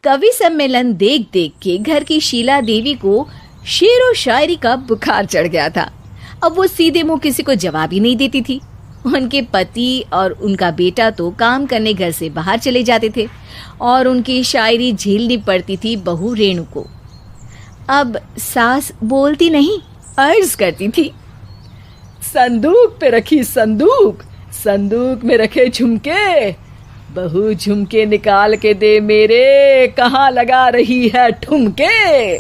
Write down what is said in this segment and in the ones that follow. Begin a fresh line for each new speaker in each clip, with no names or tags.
कवि सम्मेलन देख देख के घर की शीला देवी को शेर व शायरी का बुखार चढ़ गया था। अब वो सीधे मुंह किसी को जवाब ही नहीं देती थी। उनके पति और उनका बेटा तो काम करने घर से बाहर चले जाते थे और उनकी शायरी झेलनी पड़ती थी बहू रेणु को। अब सास बोलती नहीं, अर्ज करती थी, संदूक पे रखी संदूक, संदूक में रखे झुमके, बहू झुमके निकाल के दे मेरे, कहाँ लगा रही है ठुमके।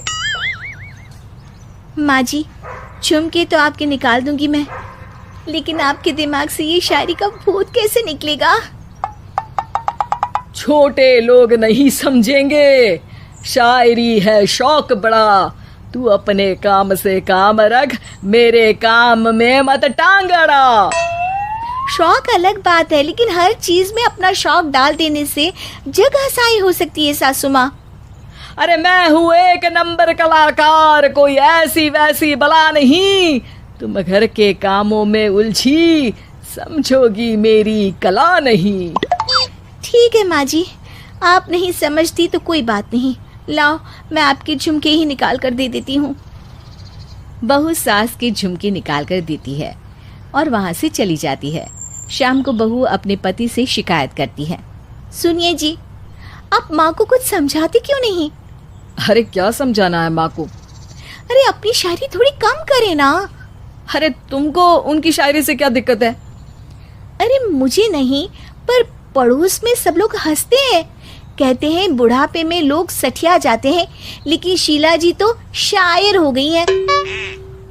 माँ जी, झुमके तो आपके निकाल दूंगी मैं, लेकिन आपके दिमाग से ये शायरी का भूत कैसे निकलेगा? छोटे लोग नहीं समझेंगे, शायरी है शौक बड़ा, तू अपने काम से काम रख, मेरे काम में मत टांग अड़ा। शौक अलग बात है, लेकिन हर चीज में अपना शौक डाल देने से जग हंसाई हो सकती है सासू माँ। अरे मैं हूँ एक नंबर कलाकार, कोई ऐसी वैसी बला नहीं, तुम घर के कामों में उलझी, समझोगी मेरी कला नहीं। ठीक है माँ जी, आप नहीं समझती तो कोई बात नहीं, लाओ मैं आपके झुमके ही निकाल कर दे देती हूँ। बहू सास के झुमके निकाल कर देती है और वहां से चली जाती है। शाम को बहू अपने पति से शिकायत करती है, सुनिए जी, आप माँ को कुछ समझाते क्यों नहीं? अरे क्या समझाना है माँ को? अरे अपनी शायरी थोड़ी कम करे ना। अरे तुमको उनकी शायरी से क्या दिक्कत है? अरे मुझे नहीं, पर पड़ोस में सब लोग हंसते हैं, कहते हैं बुढ़ापे में लोग सठिया जाते हैं, लेकिन शीला जी तो शायर हो गई हैं।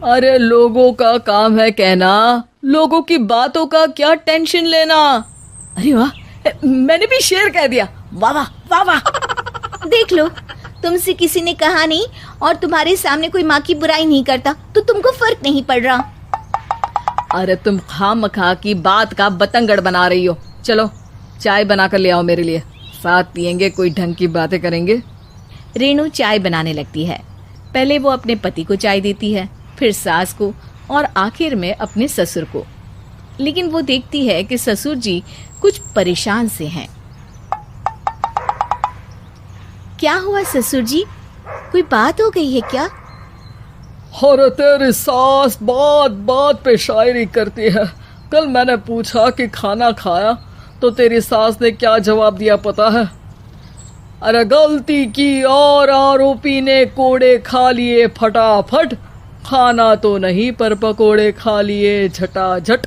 अरे लोगों का काम है कहना, लोगों की बातों का क्या टेंशन लेना। अरे वाह, मैंने भी शेर कह दिया, वाह वाह वाह वाह। देख लो, तुमसे किसी ने कहा नहीं और तुम्हारे सामने कोई माँ की बुराई नहीं करता तो तुमको फर्क नहीं पड़ रहा। अरे तुम खामखा की बात का बतंगड़ बना रही हो। चलो चाय बना कर ले आओ मेरे लिए, साथ पियेंगे, कोई ढंग की बातें करेंगे। रेणु चाय बनाने लगती है। पहले वो अपने पति को चाय देती है, फिर सास को और आखिर में अपने ससुर को। लेकिन वो देखती है कि ससुर जी कुछ परेशान से हैं। क्या हुआ ससुर जी, कोई बात हो गई है क्या?
अरे तेरी सास बात बात पे शायरी करती है। कल मैंने पूछा कि खाना खाया तो तेरी सास ने क्या जवाब दिया पता है? अरे गलती की और आरोपी ने कोड़े खा लिए फटाफट, खाना तो नहीं पर पकोड़े खा लिए झटाझट।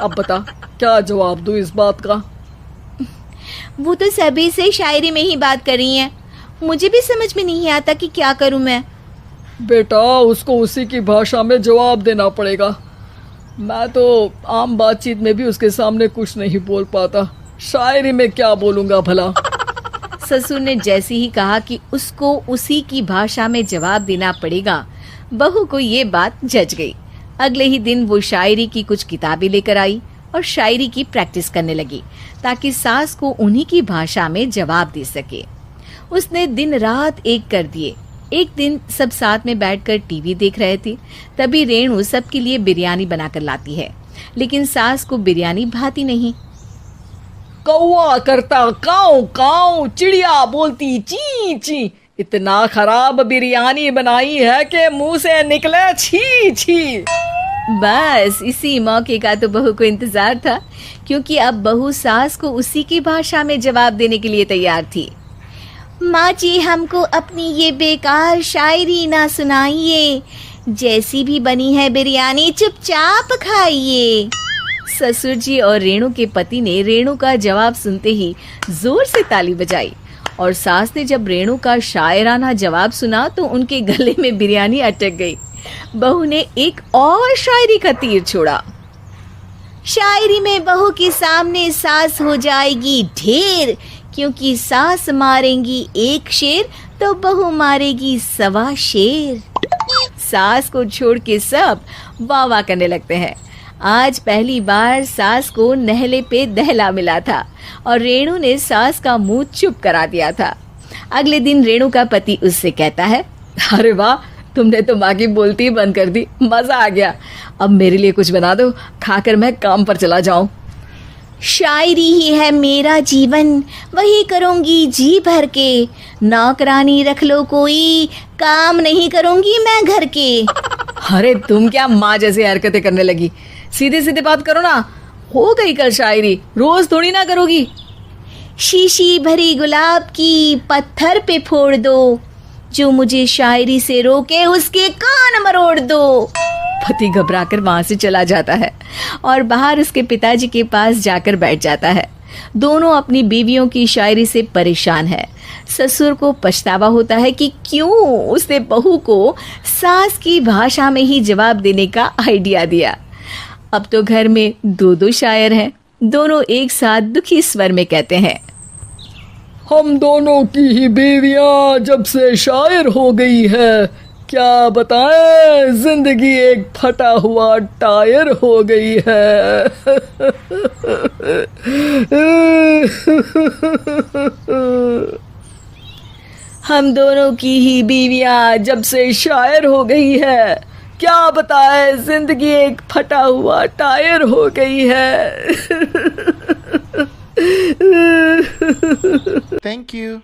अब बता क्या जवाब दूं इस बात का?
वो तो सभी से शायरी में ही बात कर रही हैं, मुझे भी समझ में नहीं आता कि क्या करूं मैं।
बेटा उसको उसी की भाषा में जवाब देना पड़ेगा। मैं तो आम बातचीत में भी उसके सामने कुछ नहीं बोल पाता, शायरी में क्या बोलूंगा भला।
ससुर ने जैसे ही कहा कि उसको उसी की भाषा में जवाब देना पड़ेगा, बहू को ये बात जच गई। अगले ही दिन वो शायरी की कुछ किताबें लेकर आई और शायरी की प्रैक्टिस करने लगी ताकि सास को उन्हीं की भाषा में जवाब दे सके। उसने दिन रात एक कर दिए। एक दिन सब साथ में बैठकर टीवी देख रहे थे, तभी रेणु सबके लिए बिरयानी बनाकर लाती है, लेकिन सास को बिरयानी भाती नहीं।
कौवा करता काऊ काऊ, चिड़िया बोलती ची ची, इतना खराब बिरयानी बनाई है कि मुंह से निकले छी छी।
बस इसी मौके का तो बहू को इंतजार था, क्योंकि अब बहू सास को उसी की भाषा में जवाब देने के लिए तैयार थी। माँ जी, हमको अपनी ये बेकार शायरी ना सुनाइए, जैसी भी बनी है बिरयानी चुपचाप खाइए। ससुर जी और रेणु के पति ने रेणु का जवाब सुनते ही जोर से ताली बजाई और सास ने जब रेणु का शायराना जवाब सुना तो उनके गले में बिरयानी अटक गई। बहू ने एक और शायरी का तीर छोड़ा। शायरी में बहू के सामने सास हो जाएगी ढेर, क्योंकि सास मारेंगी एक शेर तो बहू मारेगी 1.25 शेर। सास को छोड़ के सब वाह वाह करने लगते हैं। आज पहली बार सास को नहले पे दहला मिला था और रेणु ने सास का मुंह चुप करा दिया था। अगले दिन रेणु का पति उससे कहता है,
अरे वाह, तुमने तो माँ की बोलती ही बंद कर दी, मजा आ गया। अब मेरे लिए कुछ बना दो, खाकर मैं काम पर चला जाऊं।
शायरी ही है मेरा जीवन, वही करूँगी जी भर के। नौकरानी रख लो कोई, काम नहीं करूँगी मैं घर के।
अरे तुम क्या माँ जैसी हरकतें करने लगी, सीधे सीधे बात करो ना। हो गई कल शायरी, रोज थोड़ी ना करोगी।
शीशी भरी गुलाब की पत्थर पे फोड़ दो, जो मुझे शायरी से रोके उसके कान मरोड़ दो।
पति घबराकर वहां से चला जाता है और बाहर उसके पिताजी के पास जाकर बैठ जाता है। दोनों अपनी बीवियों की शायरी से परेशान है। ससुर को पछतावा होता है कि क्यों उसने बहू को सास की भाषा में ही जवाब देने का आइडिया दिया। अब तो घर में दो दो शायर हैं। दोनों एक साथ दुखी स्वर में कहते हैं,
हम दोनों की ही बीवियां जब से शायर हो गई है, क्या बताएं, जिंदगी एक फटा हुआ टायर हो गई है।
हम दोनों की ही बीवियां जब से शायर हो गई है, क्या बताए जिंदगी एक फटा हुआ टायर हो गई है।
Thank you.